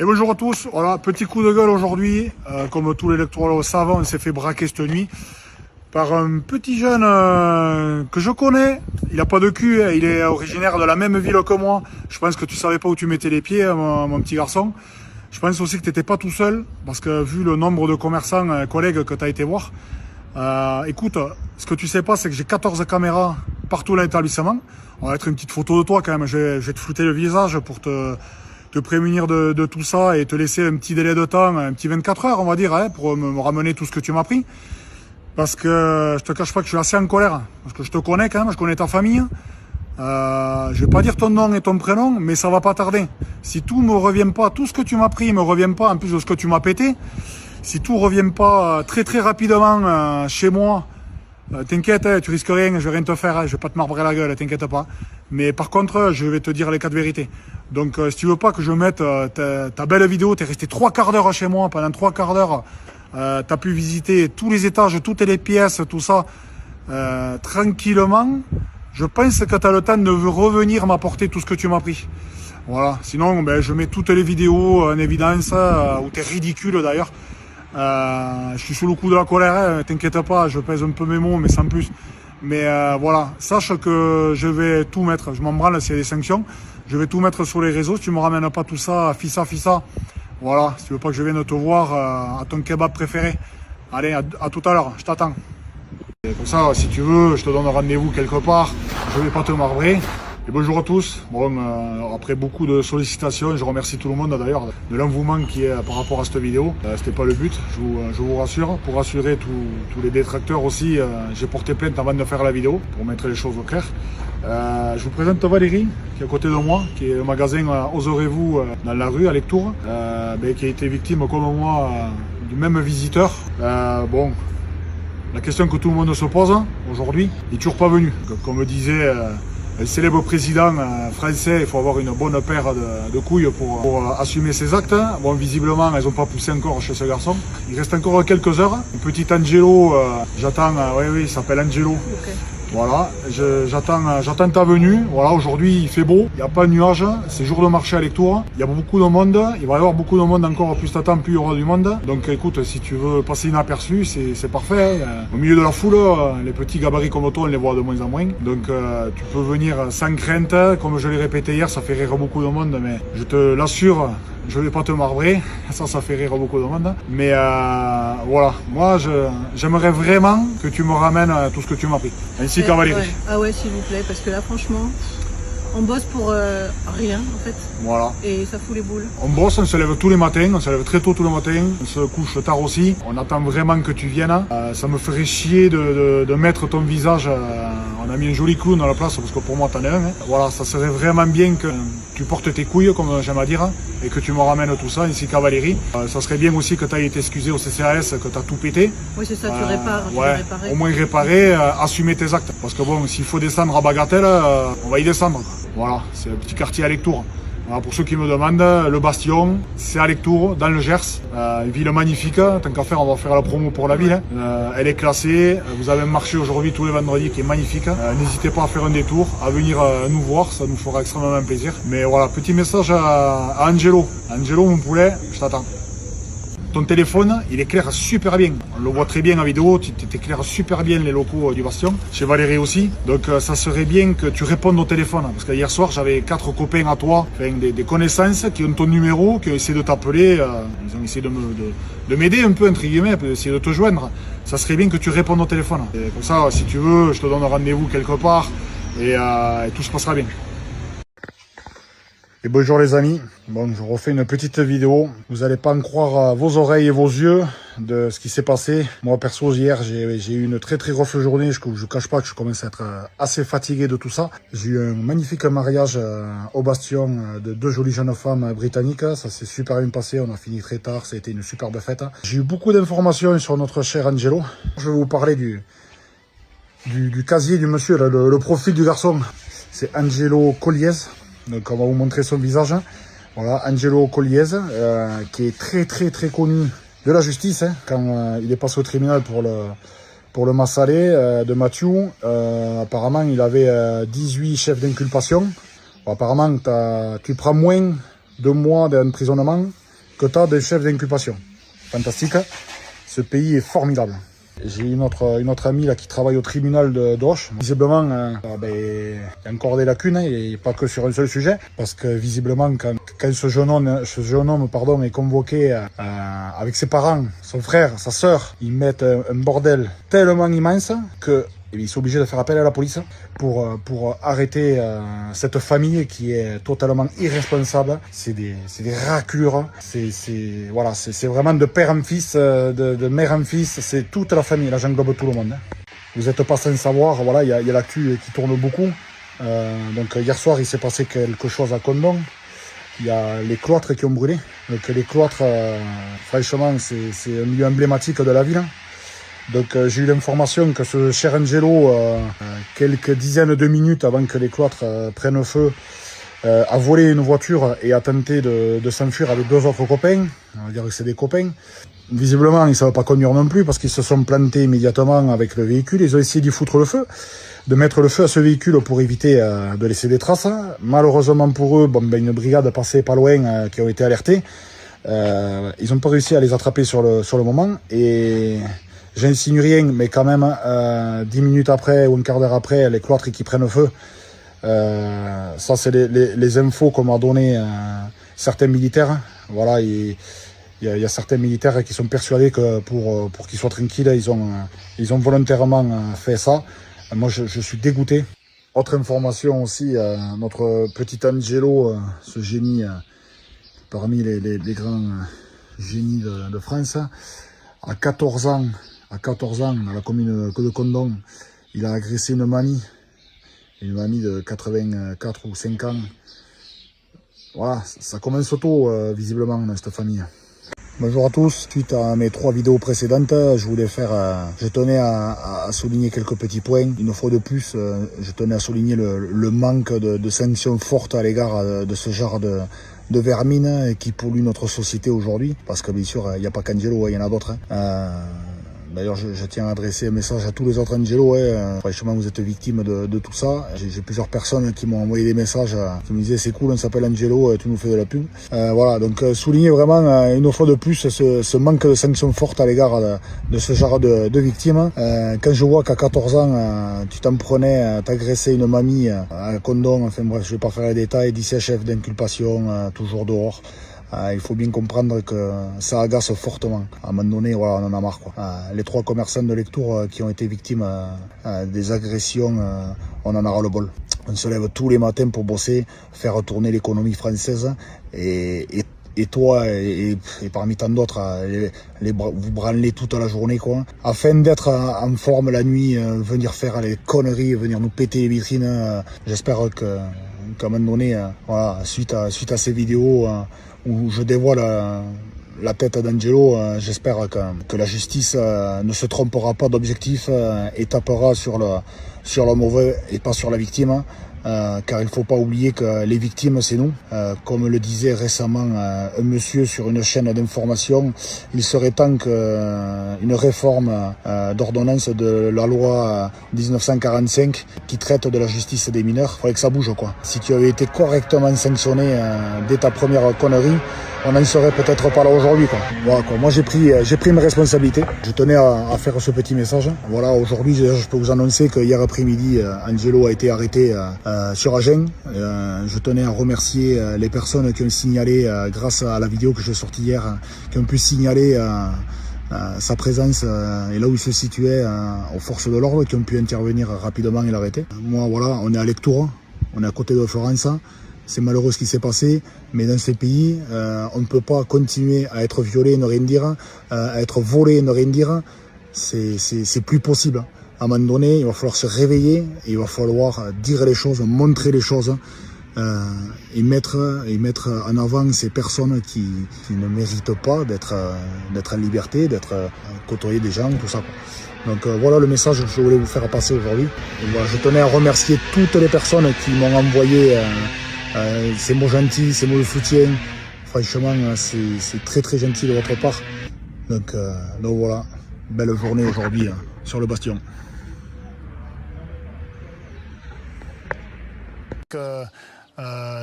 Et bonjour à tous, voilà, petit coup de gueule aujourd'hui, comme tous les lecteurs le savent, on s'est fait braquer cette nuit par un petit jeune que je connais. Il n'a pas de cul, il est originaire de la même ville que moi. Je pense que tu savais pas où tu mettais les pieds, mon petit garçon. Je pense aussi que tu n'étais pas tout seul, parce que vu le nombre de commerçants, collègues que tu as été voir, écoute, ce que tu sais pas, c'est que j'ai 14 caméras partout dans l'établissement. On va mettre une petite photo de toi quand même, je vais te flouter le visage pour te prémunir de tout ça et te laisser un petit délai de temps, un petit 24 heures on va dire, hein, pour me ramener tout ce que tu m'as pris. Parce que je te cache pas que je suis assez en colère, parce que je te connais quand même, je connais ta famille. Je vais pas dire ton nom et ton prénom, mais ça va pas tarder. Si tout me revient pas, tout ce que tu m'as pris me revient pas, en plus de ce que tu m'as pété, si tout revient pas très rapidement chez moi, t'inquiète, tu risques rien, je vais rien te faire, je vais pas te marbrer la gueule, t'inquiète pas. Mais par contre, je vais te dire les 4 vérités. Donc si tu veux pas que je mette ta belle vidéo, t'es resté 3 quarts d'heure chez moi, pendant 3 quarts d'heure, t'as pu visiter tous les étages, toutes les pièces, tout ça, tranquillement. Je pense que tu as le temps de revenir m'apporter tout ce que tu m'as pris. Voilà, sinon ben, je mets toutes les vidéos en évidence, où tu es ridicule d'ailleurs. Je suis sous le coup de la colère, hein, t'inquiète pas, je pèse un peu mes mots, mais sans plus. Mais voilà, sache que je vais tout mettre, je m'en branle s'il y a des sanctions. Je vais tout mettre sur les réseaux, si tu me ramènes pas tout ça, fissa. Voilà, si tu veux pas que je vienne te voir à ton kebab préféré. Allez, à tout à l'heure, je t'attends. Et pour ça, si tu veux, je te donne rendez-vous quelque part, je vais pas te marbrer. Et bonjour à tous. Bon, après beaucoup de sollicitations, je remercie tout le monde d'ailleurs de l'engouement qui est par rapport à cette vidéo. C'était pas le but, je vous rassure. Pour rassurer tous les détracteurs aussi, j'ai porté plainte avant de faire la vidéo, pour mettre les choses au clair. Je vous présente Valérie, qui est à côté de moi, qui est au magasin Oserez-vous dans la rue, à Lectoure, qui a été victime comme moi du même visiteur. Bon. La question que tout le monde se pose aujourd'hui, il n'est toujours pas venu. Comme disait le célèbre président français, il faut avoir une bonne paire de couilles pour assumer ses actes. Bon, visiblement, elles n'ont pas poussé encore chez ce garçon. Il reste encore quelques heures. Un petit Angelo, j'attends, oui, il s'appelle Angelo. Okay. Voilà, j'attends ta venue. Voilà, aujourd'hui il fait beau, il n'y a pas de nuages, c'est jour de marché à Lectoure. Il y a beaucoup de monde, il va y avoir beaucoup de monde encore, plus t'attends, plus il y aura du monde. Donc écoute, si tu veux passer inaperçu, c'est parfait. Au milieu de la foule, les petits gabarits comme toi, on les voit de moins en moins. Donc tu peux venir sans crainte, comme je l'ai répété hier, ça fait rire beaucoup de monde, mais je te l'assure, je ne vais pas te marbrer, ça fait rire beaucoup de monde. Mais voilà, moi j'aimerais vraiment que tu me ramènes tout ce que tu m'as pris. Ainsi qu'à Valérie. Ouais. Ah ouais, s'il vous plaît, parce que là franchement, on bosse pour rien en fait. Voilà. Et ça fout les boules. On bosse, on se lève tous les matins, on se lève très tôt tous les matins, on se couche tard aussi. On attend vraiment que tu viennes. Ça me ferait chier de mettre ton visage. On a mis un joli clown à la place parce que pour moi t'en es un. Hein. Voilà, ça serait vraiment bien que tu portes tes couilles, comme j'aime à dire, et que tu me ramènes tout ça, ainsi qu'à Valérie. Ça serait bien aussi que tu ailles t'excuser au CCAS, que tu as tout pété. Oui, c'est ça, tu répares. Ouais, au moins réparer, assumer tes actes. Parce que bon, s'il faut descendre à Bagatelle, on va y descendre. Quoi. Voilà, c'est un petit quartier à Lectoure. Voilà, pour ceux qui me demandent, le Bastion, c'est à Lectoure, dans le Gers. Une ville magnifique, tant qu'à faire, on va faire la promo pour la ville. Hein. Elle est classée, vous avez un marché aujourd'hui tous les vendredis qui est magnifique. N'hésitez pas à faire un détour, à venir nous voir, ça nous fera extrêmement plaisir. Mais voilà, petit message à Angelo. Angelo, mon poulet, je t'attends. Ton téléphone, il éclaire super bien. On le voit très bien en vidéo, tu éclaires super bien les locaux du Bastion. Chez Valérie aussi. Donc ça serait bien que tu répondes au téléphone. Parce que hier soir, j'avais 4 copains à toi, enfin, des connaissances qui ont ton numéro, qui ont essayé de t'appeler. Ils ont essayé de m'aider un peu, entre guillemets, essayer de te joindre. Ça serait bien que tu répondes au téléphone. Et pour ça, si tu veux, je te donne rendez-vous quelque part et tout se passera bien. Et bonjour les amis, bon je refais une petite vidéo, vous n'allez pas en croire vos oreilles et vos yeux de ce qui s'est passé. Moi perso hier j'ai eu une très grosse journée, je vous cache pas que je commence à être assez fatigué de tout ça. J'ai eu un magnifique mariage au Bastion de 2 jolies jeunes femmes britanniques, ça s'est super bien passé, on a fini très tard, ça a été une superbe fête. J'ai eu beaucoup d'informations sur notre cher Angelo. Je vais vous parler du casier du monsieur, le profil du garçon. C'est Angelo Colliez. Donc on va vous montrer son visage. Voilà, Angelo Colliez, qui est très connu de la justice, hein, quand il est passé au tribunal pour le massalé de Mathieu. Apparemment, il avait 18 chefs d'inculpation. Bon, apparemment, tu prends moins de mois d'emprisonnement que tu as des chefs d'inculpation. Fantastique. Ce pays est formidable. J'ai une autre amie là, qui travaille au tribunal d'Auch. Visiblement, il y a encore des lacunes, et pas que sur un seul sujet. Parce que visiblement, quand ce jeune homme est convoqué avec ses parents, son frère, sa sœur, ils mettent un bordel tellement immense que ils sont obligés de faire appel à la police pour arrêter cette famille qui est totalement irresponsable. C'est des raclures. C'est vraiment de père en fils, de mère en fils. C'est toute la famille. Là, j'englobe tout le monde. Vous n'êtes pas sans savoir. Voilà, il y a l'actu qui tourne beaucoup. Donc hier soir, il s'est passé quelque chose à Condom. Il y a les cloîtres qui ont brûlé. Donc les cloîtres, franchement, c'est un lieu emblématique de la ville. Donc j'ai eu l'information que ce cher Angelo, quelques dizaines de minutes avant que les cloîtres prennent feu, a volé une voiture et a tenté de s'enfuir avec 2 autres copains. On va dire que c'est des copains. Visiblement, ils ne savent pas conduire non plus parce qu'ils se sont plantés immédiatement avec le véhicule. Ils ont essayé d'y foutre le feu, de mettre le feu à ce véhicule pour éviter de laisser des traces. Malheureusement pour eux, une brigade passait pas loin qui ont été alertés. Ils n'ont pas réussi à les attraper sur le moment. Et j'insinue rien, mais quand même, 10 minutes après ou un quart d'heure après, les cloîtres qui prennent feu. Ça, c'est les infos qu'on m'a donné certains militaires. Voilà, il y a certains militaires qui sont persuadés que pour qu'ils soient tranquilles, ils ont volontairement fait ça. Moi, je suis dégoûté. Autre information aussi, notre petit Angelo, ce génie parmi les grands génies de France, à 14 ans, à la commune de Condom, il a agressé une mamie de 84 ou 5 ans. Voilà, ça commence tôt, visiblement, dans cette famille. Bonjour à tous, suite à mes 3 vidéos précédentes, je tenais à souligner quelques petits points. Une fois de plus, je tenais à souligner le manque de sanctions fortes à l'égard de ce genre de vermine qui pollue notre société aujourd'hui. Parce que bien sûr, il n'y a pas qu'Angelo, il y en a d'autres. D'ailleurs, je tiens à adresser un message à tous les autres Angelo. Franchement, vous êtes victimes de tout ça. J'ai plusieurs personnes qui m'ont envoyé des messages qui me disaient c'est cool, on s'appelle Angelo, tu nous fais de la pub. Voilà, donc souligner vraiment une fois de plus ce manque de sanctions fortes à l'égard de ce genre de victimes. Quand je vois qu'à 14 ans, tu t'en prenais, t'agressais une mamie à Condom, enfin bref, je vais pas faire les détails, 17 chefs d'inculpation, toujours dehors. Il faut bien comprendre que ça agace fortement. À un moment donné, voilà, on en a marre, quoi. Les 3 commerçants de Lectoure qui ont été victimes des agressions, on en a ras le bol. On se lève tous les matins pour bosser, faire tourner l'économie française et toi et parmi tant d'autres, vous branlez toute la journée, quoi. Afin d'être en forme la nuit, venir faire les conneries, venir nous péter les vitrines. J'espère qu'à un moment donné, voilà, suite à ces vidéos où je dévoile la tête d'Angelo, j'espère que la justice ne se trompera pas d'objectif et tapera sur le mauvais et pas sur la victime. Car il ne faut pas oublier que les victimes, c'est nous. Comme le disait récemment un monsieur sur une chaîne d'information, il serait temps qu'une réforme d'ordonnance de la loi 1945 qui traite de la justice des mineurs, il faudrait que ça bouge, quoi. Si tu avais été correctement sanctionné dès ta première connerie, on n'en serait peut-être pas là aujourd'hui, quoi. Voilà, quoi. Moi j'ai pris mes responsabilités. Je tenais à faire ce petit message. Voilà, aujourd'hui je peux vous annoncer que hier après-midi, Angelo a été arrêté sur Agen. Je tenais à remercier les personnes qui ont signalé, grâce à la vidéo que j'ai sortie hier, qui ont pu signaler sa présence et là où il se situait aux forces de l'ordre, qui ont pu intervenir rapidement et l'arrêter. Moi, voilà, on est à Lectoure, on est à côté de Florence. C'est malheureux ce qui s'est passé, mais dans ces pays, on ne peut pas continuer à être violé et ne rien dire, à être volé et ne rien dire. C'est plus possible. À un moment donné, il va falloir se réveiller et il va falloir dire les choses, montrer les choses et mettre en avant ces personnes qui ne méritent pas d'être en liberté, d'être côtoyer des gens, tout ça, quoi. Donc voilà le message que je voulais vous faire passer aujourd'hui. Voilà, je tenais à remercier toutes les personnes qui m'ont envoyé ces mots gentils, ces mots de soutien. Franchement, c'est très très gentil de votre part. Donc voilà, belle journée aujourd'hui sur le bastion.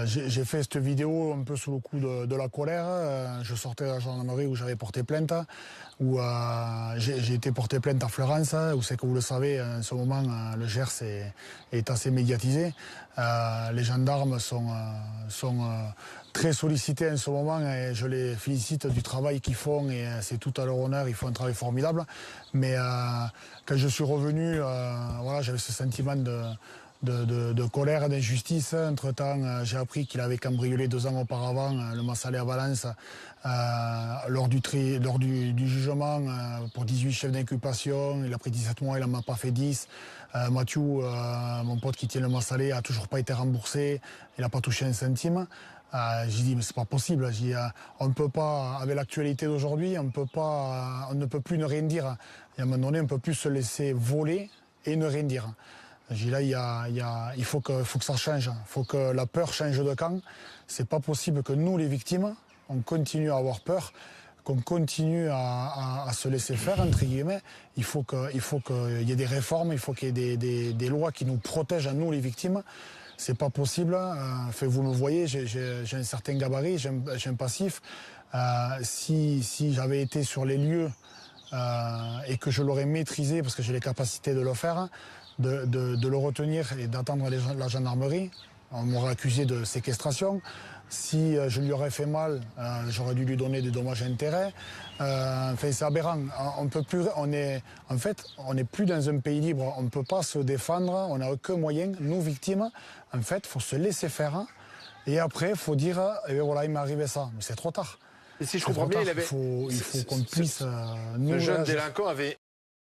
J'ai fait cette vidéo un peu sous le coup de la colère. Je sortais de la gendarmerie où j'avais porté plainte, où j'ai été porté plainte à Fleurance, où c'est que vous le savez, en ce moment, le Gers est assez médiatisé. Les gendarmes sont très sollicités en ce moment et je les félicite du travail qu'ils font et c'est tout à leur honneur, ils font un travail formidable. Mais quand je suis revenu, voilà, j'avais ce sentiment de colère et d'injustice. Entre-temps, j'ai appris qu'il avait cambriolé 2 ans auparavant le Massalé à Valence lors du jugement pour 18 chefs d'inculpation. Il a pris 17 mois, il n'en a pas fait 10. Mathieu, mon pote qui tient le Massalé, a toujours pas été remboursé. Il n'a pas touché un centime. J'ai dit mais c'est pas possible. J'ai dit, on ne peut pas, avec l'actualité d'aujourd'hui, on ne peut plus ne rien dire. Et à un moment donné, on ne peut plus se laisser voler et ne rien dire. J'ai dit là, il faut que ça change. Il faut que la peur change de camp. C'est pas possible que nous, les victimes, on continue à avoir peur, qu'on continue à se laisser faire, entre guillemets. Il faut qu'il y ait des réformes, il faut qu'il y ait des lois qui nous protègent à nous, les victimes. C'est pas possible. Vous me voyez, j'ai un certain gabarit, j'ai un passif. Si j'avais été sur les lieux et que je l'aurais maîtrisé, parce que j'ai les capacités de le faire, de le retenir et d'attendre la gendarmerie, on m'aurait accusé de séquestration. Si je lui aurais fait mal, j'aurais dû lui donner des dommages et intérêts. Enfin, c'est aberrant. On n'est plus dans un pays libre. On ne peut pas se défendre. On n'a aucun moyen. Nous, victimes, en fait, faut se laisser faire. Et après, faut dire, eh bien, voilà, il m'est arrivé ça. Mais c'est trop tard. Et si je comprends bien, il faut qu'on puisse. Ce jeune délinquant avait